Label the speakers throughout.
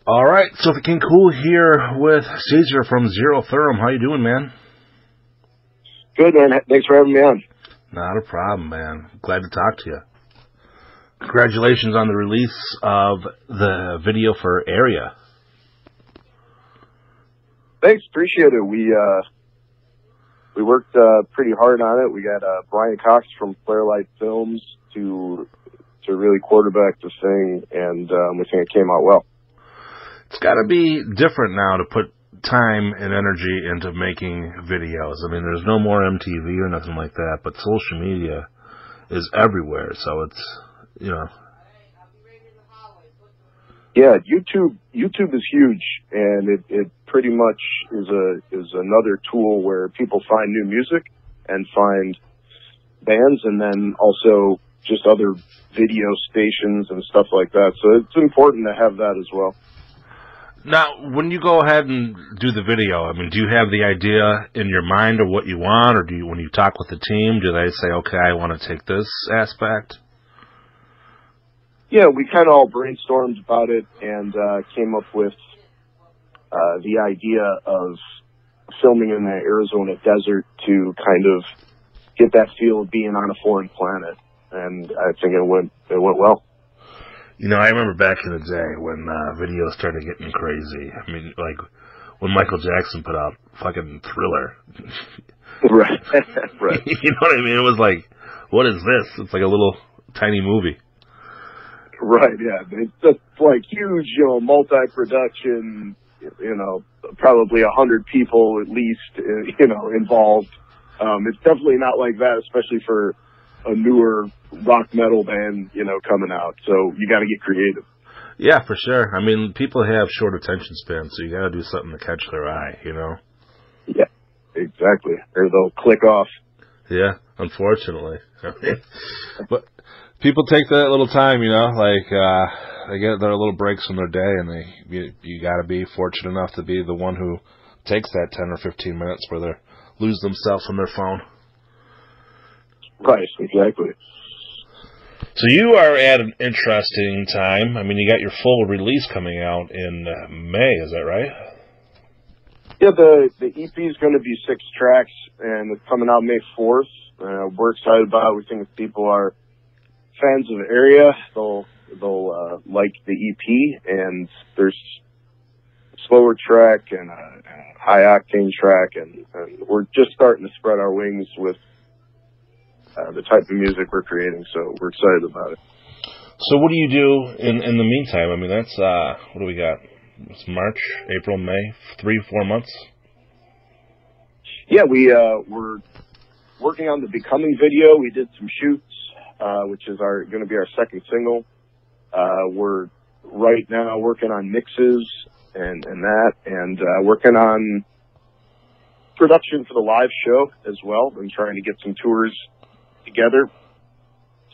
Speaker 1: All right, so if it can cool here with Caesar from Zero Theorem. How you doing, man?
Speaker 2: Good, man. Thanks for having me on.
Speaker 1: Not a problem, man. Glad to talk to you. Congratulations on the release of the video for Area.
Speaker 2: Thanks, appreciate it. We worked pretty hard on it. We got Brian Cox from Flarelight Films to really quarterback the thing, and we think it came out well.
Speaker 1: It's got to be different now to put time and energy into making videos. I mean, there's no more MTV or nothing like that, but social media is everywhere, so it's, you know.
Speaker 2: Yeah, YouTube is huge, and it pretty much is another tool where people find new music and find bands, and then also just other video stations and stuff like that. So it's important to have that as well.
Speaker 1: Now, when you go ahead and do the video, I mean, do you have the idea in your mind of what you want, or do you, when you talk with the team, do they say, okay, I want to take this aspect?
Speaker 2: Yeah, we kind of all brainstormed about it and came up with the idea of filming in the Arizona desert to kind of get that feel of being on a foreign planet, and I think it went well.
Speaker 1: You know, I remember back in the day when videos started getting crazy. I mean, like when Michael Jackson put out fucking Thriller.
Speaker 2: Right, right.
Speaker 1: You know what I mean? It was like, what is this? It's like a little tiny movie.
Speaker 2: Right, yeah. It's just like huge, multi-production, probably 100 people at least, involved. It's definitely not like that, especially for a newer rock metal band, coming out. So you got to get creative.
Speaker 1: Yeah, for sure. I mean, people have short attention spans, so you got to do something to catch their eye,
Speaker 2: Yeah, exactly. Or they'll click off.
Speaker 1: Yeah, unfortunately. But people take that little time, they get their little breaks in their day, and you got to be fortunate enough to be the one who takes that 10 or 15 minutes where they lose themselves on their phone.
Speaker 2: Right, exactly.
Speaker 1: So you are at an interesting time. I mean, you got your full release coming out in May, is that right?
Speaker 2: Yeah, the EP is going to be 6 tracks, and it's coming out May 4th. We're excited about it. We think if people are fans of Area, they'll like the EP, and there's a slower track and a high-octane track, and we're just starting to spread our wings with the type of music we're creating, so we're excited about it.
Speaker 1: So what do you do in the meantime? I mean, that's, what do we got? It's March, April, May, 3-4 months?
Speaker 2: Yeah, we're working on the Becoming video. We did some shoots, which is going to be our second single. We're right now working on mixes and that, and working on production for the live show as well, and trying to get some tours together.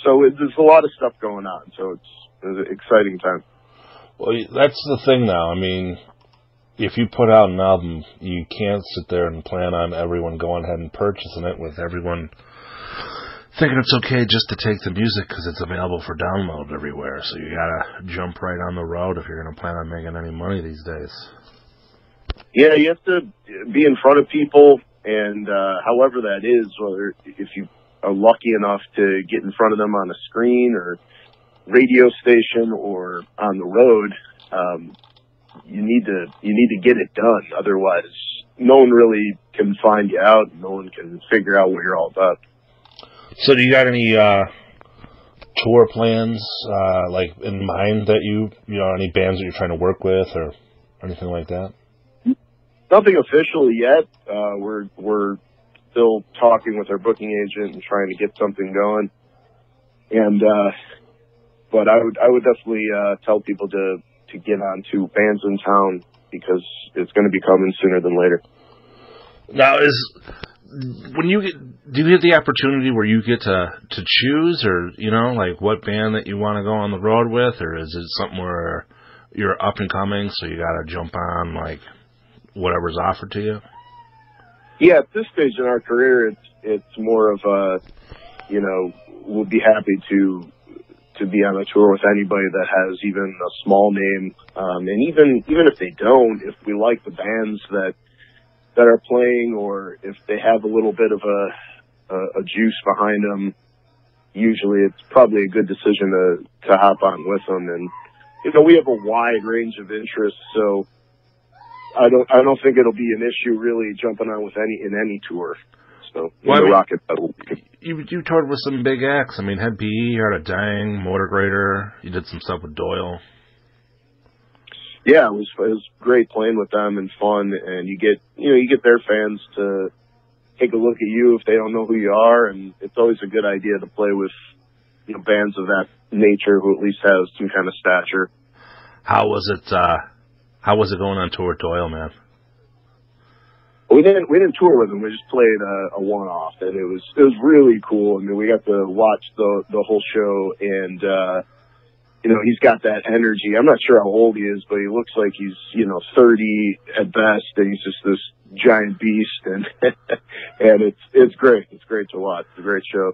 Speaker 2: So there's a lot of stuff going on, so it's an exciting time.
Speaker 1: Well, that's the thing now. I mean, if you put out an album, you can't sit there and plan on everyone going ahead and purchasing it with everyone thinking it's okay just to take the music because it's available for download everywhere. So you gotta jump right on the road if you're gonna plan on making any money these days.
Speaker 2: Yeah, you have to be in front of people, and however that is, whether if you are lucky enough to get in front of them on a screen or radio station or on the road, you need to get it done. Otherwise, no one really can find you out. No one can figure out what you're all about.
Speaker 1: So do you got any tour plans like in mind that any bands that you're trying to work with or anything like that?
Speaker 2: Nothing officially yet. We're still talking with our booking agent and trying to get something going. And but I would definitely tell people to get on to bands in town because it's going to be coming sooner than later.
Speaker 1: Now, do you get the opportunity where you get to choose, or like what band that you want to go on the road with, or is it something where you're up and coming, so you got to jump on like whatever's offered to you?
Speaker 2: Yeah, at this stage in our career, it's more of a, we'll be happy to to be on a tour with anybody that has even a small name. And even if they don't, if we like the bands that are playing, or if they have a little bit of a juice behind them, usually it's probably a good decision to hop on with them. And, you know, we have a wide range of interests, so I don't think it'll be an issue really jumping on with any tour. So, rocket pedal.
Speaker 1: You toured with some big acts. I mean, Head PE, Art of Dying, Motor Grader. You did some stuff with Doyle.
Speaker 2: Yeah, it was great playing with them and fun. And you get their fans to take a look at you if they don't know who you are. And it's always a good idea to play with, you know, bands of that nature who at least have some kind of stature.
Speaker 1: How was it going on tour with Doyle, man?
Speaker 2: We didn't tour with him. We just played a one-off, and it was really cool. I mean, we got to watch the whole show, and you know, he's got that energy. I'm not sure how old he is, but he looks like he's, you know, 30 at best, and he's just this giant beast, and and it's great. It's great to watch. It's a great show.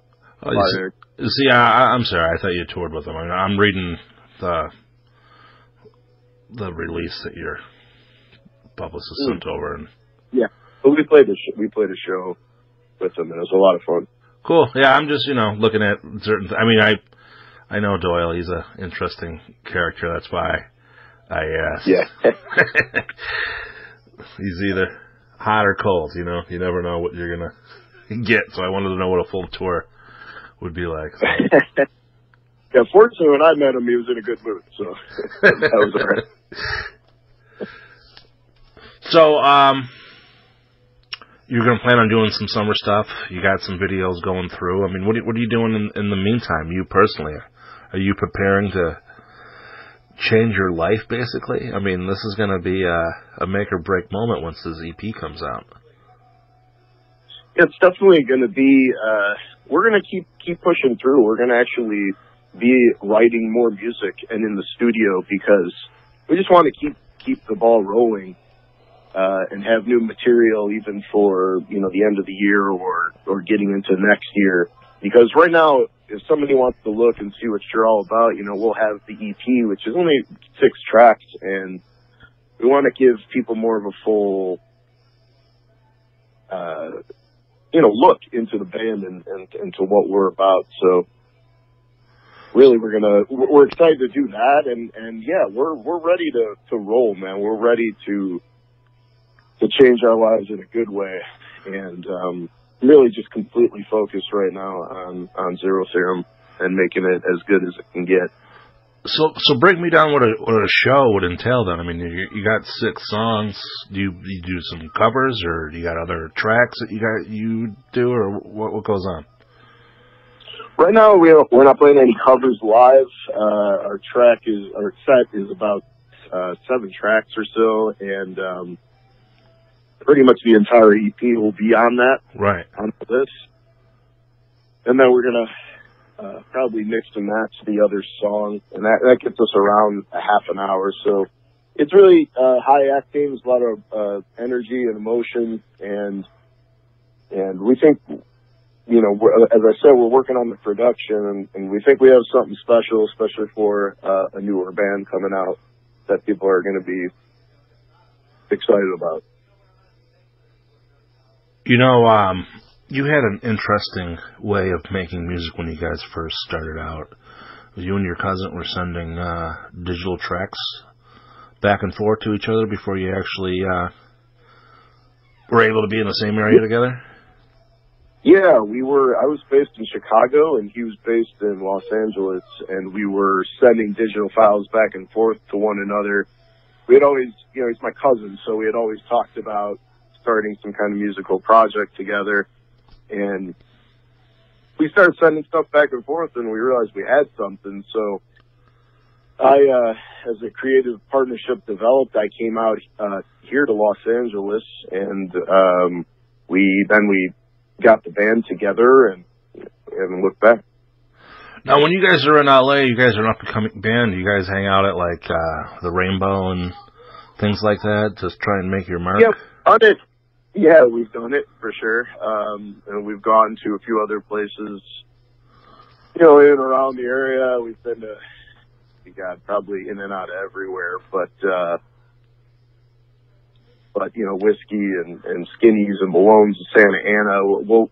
Speaker 1: See, I'm sorry. I thought you toured with him. I'm reading the release that your publicist sent over, and
Speaker 2: yeah. But we played a show with him, and it was a lot of fun.
Speaker 1: Cool. Yeah, I'm just, you know, looking at certain. I mean, I know Doyle. He's an interesting character. That's why I asked.
Speaker 2: Yeah.
Speaker 1: He's either hot or cold. You know, you never know what you're gonna get. So I wanted to know what a full tour would be like. So.
Speaker 2: Yeah, fortunately, when I met him, he was in a good mood. So that was all right.
Speaker 1: So, you're going to plan on doing some summer stuff. You got some videos going through. I mean, what are you doing in the meantime, you personally? Are you preparing to change your life, basically? I mean, this is going to be a make-or-break moment once this EP comes out.
Speaker 2: It's definitely going to be, we're going to keep pushing through. We're going to actually be writing more music and in the studio, because we just want to keep the ball rolling. And have new material even for, you know, the end of the year or getting into next year. Because right now, if somebody wants to look and see what you're all about, you know, we'll have the EP, which is only 6 tracks, and we want to give people more of a full, you know, look into the band and into what we're about. So really, we're excited to do that, and yeah, we're ready to roll, man. We're ready to change our lives in a good way, and really just completely focused right now on Zero Theorem and making it as good as it can get.
Speaker 1: So break me down what a show would entail then. I mean, you got 6 songs. Do you do some covers, or do you got other tracks that you do, or what goes on?
Speaker 2: Right now, we're not playing any covers live. Our set is about 7 tracks or so, and pretty much the entire EP will be on that.
Speaker 1: Right.
Speaker 2: On this. And then we're going to probably mix and match the other song. And that gets us around a half an hour. So it's really high acting. There's a lot of energy and emotion. And we think, you know, as I said, we're working on the production. And we think we have something special, especially for a newer band coming out, that people are going to be excited about.
Speaker 1: You know, you had an interesting way of making music when you guys first started out. You and your cousin were sending digital tracks back and forth to each other before you actually were able to be in the same area together?
Speaker 2: Yeah, I was based in Chicago, and he was based in Los Angeles, and we were sending digital files back and forth to one another. We had always, you know, he's my cousin, so we had always talked about starting some kind of musical project together, and we started sending stuff back and forth, and we realized we had something. So as a creative partnership developed, I came out here to Los Angeles, and we got the band together and looked back.
Speaker 1: Now, when you guys are in LA, you guys are an up-and-coming band. You guys hang out at like the Rainbow and things like that to try and make your mark?
Speaker 2: Yeah, on it. Yeah, we've done it for sure. And we've gone to a few other places in and around the area. We've been to, probably in and out of everywhere, but whiskey and Skinnies and Malone's and Santa Ana.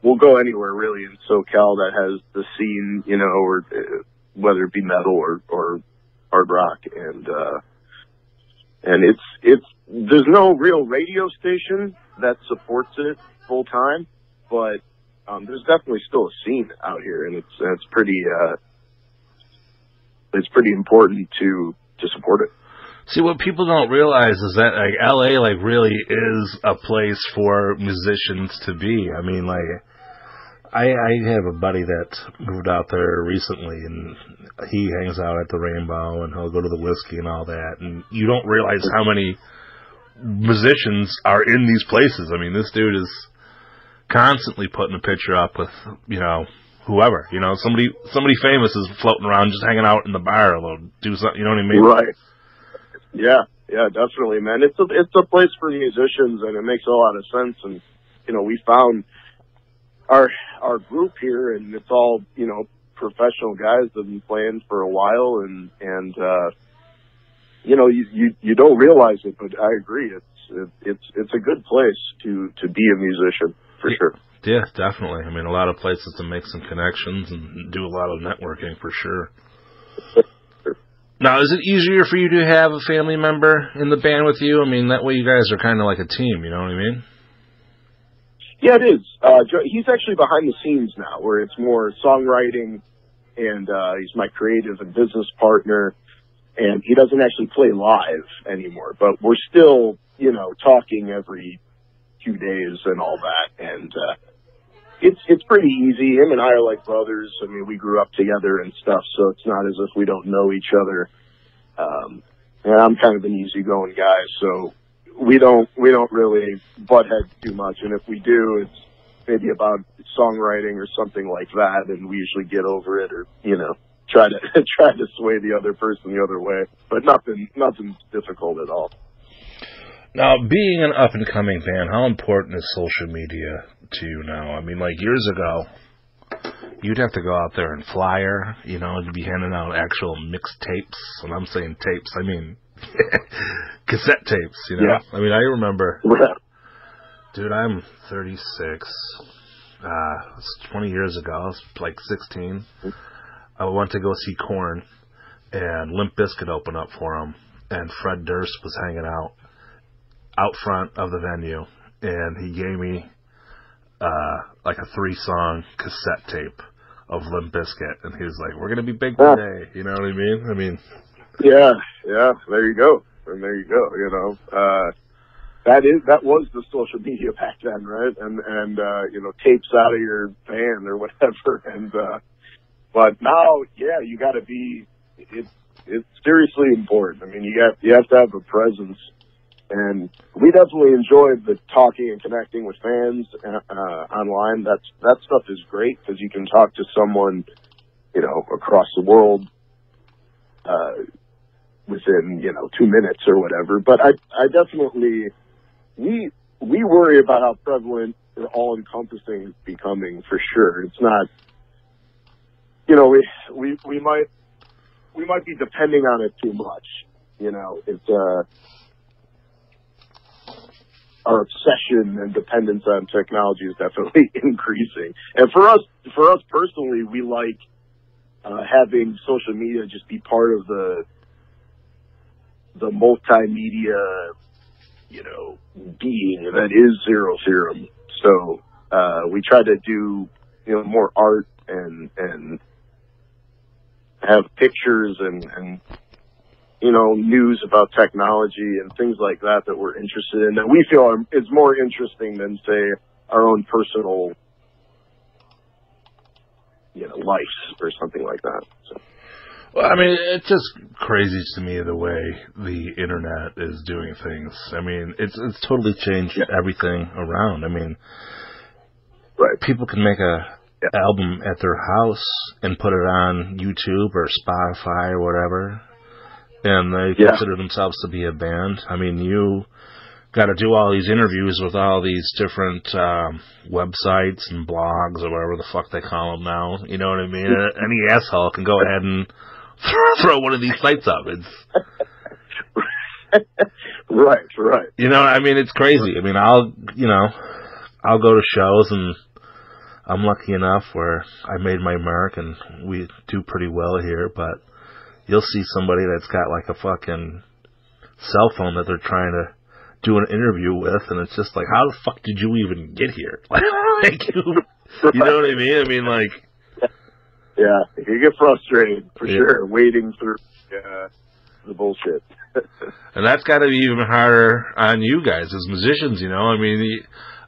Speaker 2: We'll go anywhere really in SoCal that has the scene, or whether it be metal or hard rock, and it's there's no real radio station that supports it full time, but there's definitely still a scene out here, and it's pretty important to support it.
Speaker 1: See, what people don't realize is that LA really is a place for musicians to be. I mean, I have a buddy that moved out there recently, and he hangs out at the Rainbow, and he'll go to the Whiskey and all that. And you don't realize how many musicians are in these places. I mean, this dude is constantly putting a picture up with, whoever. Somebody famous is floating around just hanging out in the bar. They'll do something, you know what I mean?
Speaker 2: Right. Yeah, definitely, man. It's a place for musicians, and it makes a lot of sense. And we found our group here, and it's all professional guys that have been playing for a while, and you don't realize it, but I agree. It's a good place to be a musician for sure.
Speaker 1: Yeah, definitely. I mean, a lot of places to make some connections and do a lot of networking for sure. Now, is it easier for you to have a family member in the band with you? I mean, that way you guys are kind of like a team, you know what I mean?
Speaker 2: Yeah, it is. He's actually behind the scenes now, where it's more songwriting, and he's my creative and business partner, and he doesn't actually play live anymore, but we're still, talking every few days and all that, and it's pretty easy. Him and I are like brothers. I mean, we grew up together and stuff, so it's not as if we don't know each other. And I'm kind of an easygoing guy, so we don't really butt heads too much. And if we do, it's maybe about songwriting or something like that, and we usually get over it, or try to sway the other person the other way. But nothing difficult at all.
Speaker 1: Now, being an up-and-coming band, how important is social media to you now? I mean, years ago, you'd have to go out there and flyer, you'd be handing out actual mixtapes. When I'm saying tapes, I mean cassette tapes,
Speaker 2: Yeah.
Speaker 1: I mean, I remember, dude, I'm 36. It was 20 years ago. I was 16. I went to go see Korn, and Limp Bizkit opened up for him, and Fred Durst was hanging out front of the venue, and he gave me a 3-song cassette tape of Limp Bizkit, and he was like, "We're gonna be big today," you know what I mean? I mean,
Speaker 2: yeah, there you go, and there you go. That was the social media back then, right? And tapes out of your band or whatever, and but now, yeah, you got to be. It's seriously important. I mean, you have to have a presence. And we definitely enjoyed the talking and connecting with fans online. That stuff is great because you can talk to someone, across the world within 2 minutes or whatever. But I definitely we worry about how prevalent or all encompassing it's becoming for sure. It's not. We might be depending on it too much. It's our obsession and dependence on technology is definitely increasing. And for us personally, we like having social media just be part of the multimedia, being that is Zero Theorem. So we try to do more art and have pictures and news about technology and things like that we're interested in, that we feel is more interesting than, say, our own personal, lives or something like that. So.
Speaker 1: Well, I mean, it's just crazy to me the way the internet is doing things. I mean, it's totally changed everything around. I mean,
Speaker 2: right.
Speaker 1: People can make a album at their house and put it on YouTube or Spotify or whatever, and they consider themselves to be a band. I mean, you got to do all these interviews with all these different websites and blogs or whatever the fuck they call them now. You know what I mean? Any asshole can go ahead and throw one of these sites up. It's
Speaker 2: right.
Speaker 1: You know, I mean, it's crazy. I mean, I'll go to shows, and I'm lucky enough where I made my mark and we do pretty well here, but you'll see somebody that's got like a fucking cell phone that they're trying to do an interview with, and it's just like, how the fuck did you even get here? Like, you know what I mean? I mean, like...
Speaker 2: Yeah, you get frustrated, for sure, wading through the bullshit.
Speaker 1: And that's got to be even harder on you guys as musicians, you know? I mean,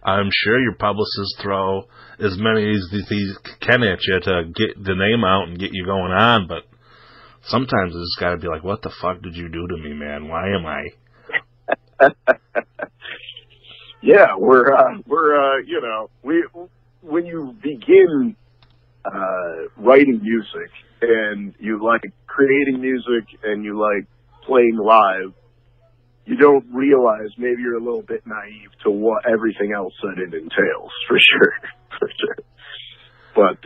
Speaker 1: I'm sure your publicists throw as many as these can at you to get the name out and get you going on, but sometimes it's got to be like, what the fuck did you do to me, man? Why am I...
Speaker 2: Yeah, we're you know, when you begin writing music and you like creating music and you like playing live, you don't realize, maybe you're a little bit naive to what everything else that it entails, for sure. But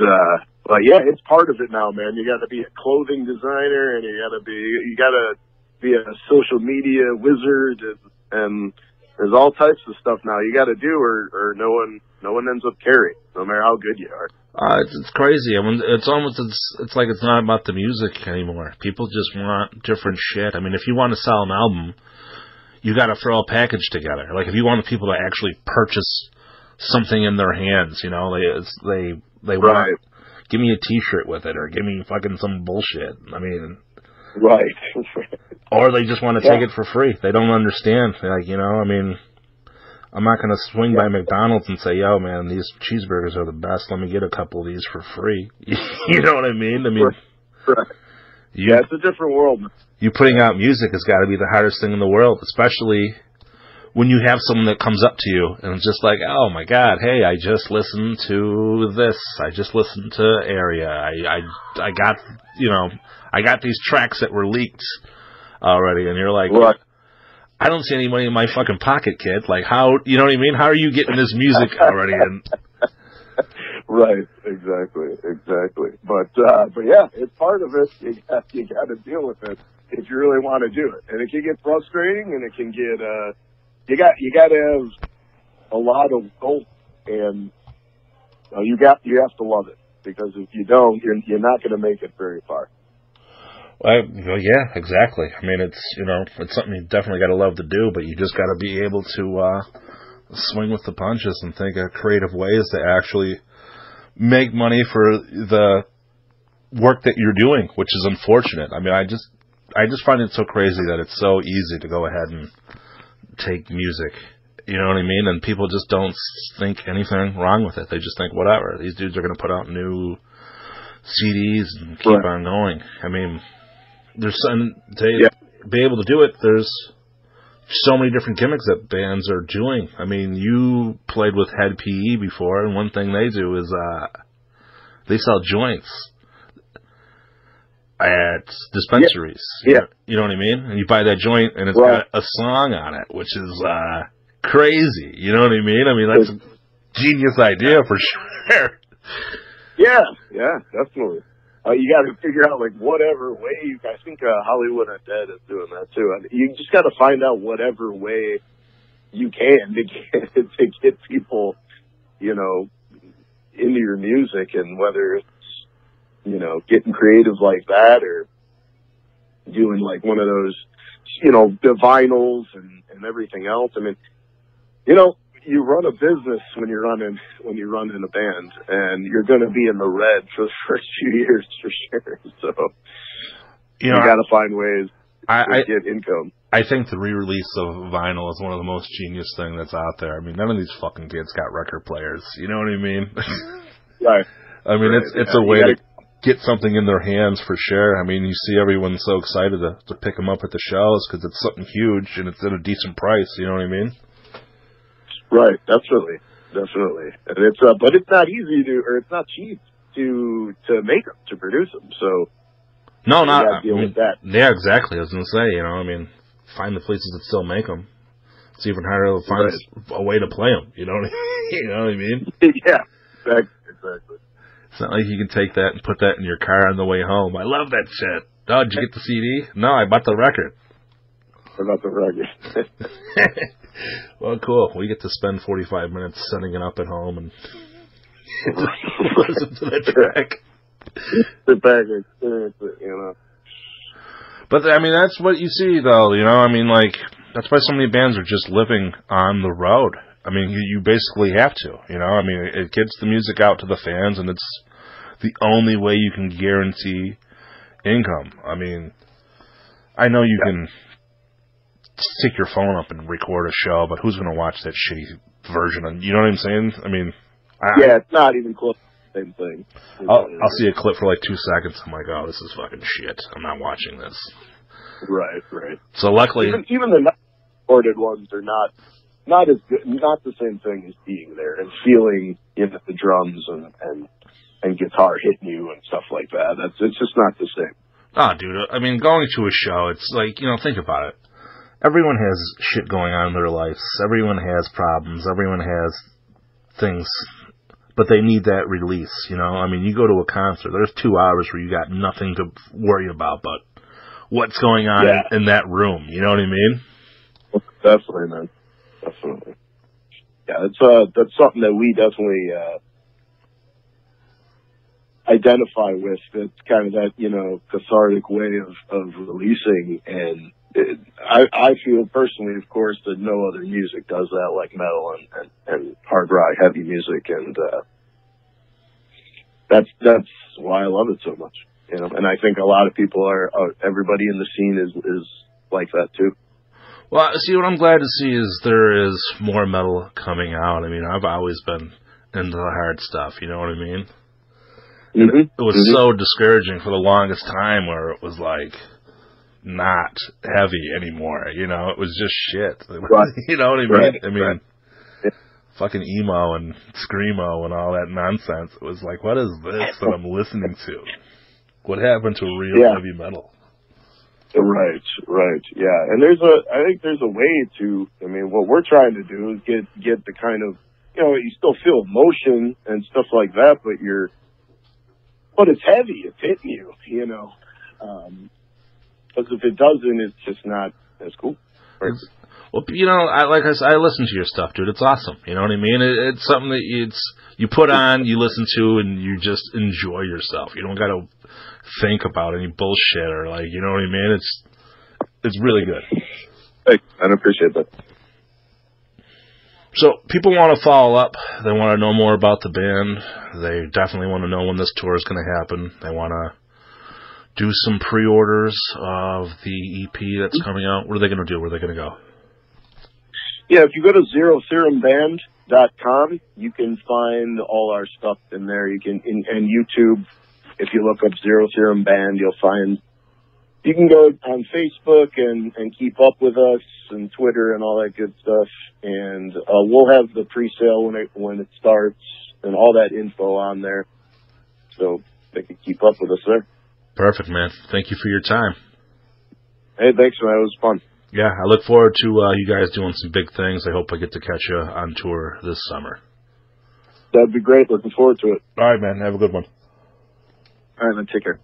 Speaker 2: yeah, it's part of it now, man. You got to be a clothing designer, and you got to be a social media wizard, and there's all types of stuff now you got to do, or no one ends up caring, no matter how good you are.
Speaker 1: It's crazy. I mean, it's like it's not about the music anymore. People just want different shit. I mean, if you want to sell an album, you got to throw a package together. Like, if you want people to actually purchase something in their hands, you know, they want, give me a T-shirt with it, or give me fucking some bullshit. I mean,
Speaker 2: right.
Speaker 1: Or they just want to take it for free. They don't understand. Like, you know, I mean, I'm not going to swing by McDonald's and say, yo, man, these cheeseburgers are the best. Let me get a couple of these for free. You know what I mean? I mean,
Speaker 2: right. It's a different world.
Speaker 1: You putting out music has got to be the hardest thing in the world, especially when you have someone that comes up to you and it's just like, oh my God, hey, I just listened to this. I just listened to Area. I got these tracks that were leaked already. And you're like,
Speaker 2: right.
Speaker 1: I don't see any money in my fucking pocket, kid. Like, how, you know what I mean? How are you getting this music already? And
Speaker 2: right, exactly. But yeah, it's part of it. You got to deal with it if you really want to do it, and it can get frustrating, and it can get you got to have a lot of will, and you have to love it, because if you don't, you're not going to make it very far.
Speaker 1: Well, yeah, exactly. I mean, it's something you definitely got to love to do, but you just got to be able to swing with the punches and think of creative ways to actually make money for the work that you're doing, which is unfortunate. I mean, I just find it so crazy that it's so easy to go ahead and take music. You know what I mean? And people just don't think anything wrong with it. They just think, whatever. These dudes are going to put out new CDs and keep on going. I mean, be able to do it, there's so many different gimmicks that bands are doing. I mean, you played with Head PE before, and one thing they do is they sell joints at dispensaries.
Speaker 2: Yeah.
Speaker 1: You know what I mean? And you buy that joint, and it's got a song on it, which is crazy. You know what I mean? I mean, that's a genius idea for sure.
Speaker 2: Yeah, definitely. You got to figure out, like, whatever way. I think Hollywood Undead is doing that too. You just got to find out whatever way you can to get people, you know, into your music, and whether it's, you know, getting creative like that, or doing like one of those, you know, the vinyls and everything else. I mean, you know, you run a business when you're running a band, and you're going to be in the red for the first few years, for sure. So you got to find ways to get income. I
Speaker 1: think the re-release of vinyl is one of the most genius things that's out there. I mean, none of these fucking kids got record players. You know what I mean?
Speaker 2: Right.
Speaker 1: I mean, it's a way to get something in their hands, for sure. I mean, you see everyone so excited to pick them up at the shows because it's something huge and it's at a decent price. You know what I mean?
Speaker 2: Right, definitely. And it's but it's not easy or it's not cheap to make them, to produce them. So
Speaker 1: no, not
Speaker 2: deal with that.
Speaker 1: Yeah, exactly. I was gonna say, you know, I mean, find the places that still make them. it's even harder to find a way to play them. You know what I mean?
Speaker 2: Yeah, exactly.
Speaker 1: It's not like you can take that and put that in your car on the way home. I love that shit. Oh, did you get the CD? No, I bought the record.
Speaker 2: I bought the record.
Speaker 1: Well, cool. We get to spend 45 minutes setting it up at home and listen to the track.
Speaker 2: Sit back and experience it, you know.
Speaker 1: But, I mean, that's what you see, though, you know? I mean, like, that's why so many bands are just living on the road. I mean, you basically have to, you know? I mean, it gets the music out to the fans, and it's the only way you can guarantee income. I mean, I know you can stick your phone up and record a show, but who's going to watch that shitty version? You know what I'm saying? I mean...
Speaker 2: it's not even close to the same thing.
Speaker 1: I'll see a clip for like 2 seconds. I'm like, oh, this is fucking shit. I'm not watching this.
Speaker 2: Right.
Speaker 1: So luckily,
Speaker 2: even the not recorded ones are not as good, not the same thing as being there and feeling, you know, the drums and guitar hitting you and stuff like that. It's just not the same.
Speaker 1: Oh, dude. I mean, going to a show, it's like, you know, think about it. Everyone has shit going on in their lives. Everyone has problems. Everyone has things. But they need that release, you know? I mean, you go to a concert, there's 2 hours where you got nothing to worry about but what's going on in that room, you know what I mean?
Speaker 2: Definitely, man. Definitely. Yeah, that's something that we definitely identify with. It's kind of that, you know, cathartic way of releasing, and I feel personally, of course, that no other music does that like metal and hard rock, heavy music, and that's why I love it so much, you know. And I think a lot of people everybody in the scene is like that too.
Speaker 1: Well, see, what I'm glad to see is there is more metal coming out. I mean, I've always been into the hard stuff, you know what I mean?
Speaker 2: Mm-hmm.
Speaker 1: It was so discouraging for the longest time where it was like not heavy anymore, you know? It was just shit.
Speaker 2: Right.
Speaker 1: You know what I mean?
Speaker 2: Right.
Speaker 1: I mean,
Speaker 2: yeah.
Speaker 1: Fucking emo and screamo and all that nonsense. It was like, what is this that I'm listening to? What happened to real heavy metal?
Speaker 2: Right, yeah. And I think there's a way to, I mean, what we're trying to do is get the kind of, you know, you still feel emotion and stuff like that, but it's heavy, it's hitting you, you know. Because if it doesn't, it's just not as cool. Right?
Speaker 1: Well, you know, I listen to your stuff, dude. It's awesome. You know what I mean? It's something that you put on, you listen to, and you just enjoy yourself. You don't got to think about any bullshit or like, you know what I mean? It's really good.
Speaker 2: Hey, I appreciate that.
Speaker 1: So people want to follow up. They want to know more about the band. They definitely want to know when this tour is going to happen. They want to do some pre-orders of the EP that's coming out. What are they going to do? Where are they going to go?
Speaker 2: Yeah, if you go to zerotheoremband.com, you can find all our stuff in there. You can, and YouTube, if you look up Zero Theorem Band, you'll find, you can go on Facebook and keep up with us and Twitter and all that good stuff. And we'll have the pre-sale when it starts and all that info on there. So they can keep up with us there.
Speaker 1: Perfect, man. Thank you for your time.
Speaker 2: Hey, thanks, man. It was fun.
Speaker 1: Yeah, I look forward to you guys doing some big things. I hope I get to catch you on tour this summer.
Speaker 2: That'd be great. Looking forward to it.
Speaker 1: All right, man. Have a good one.
Speaker 2: All right, man. Take care.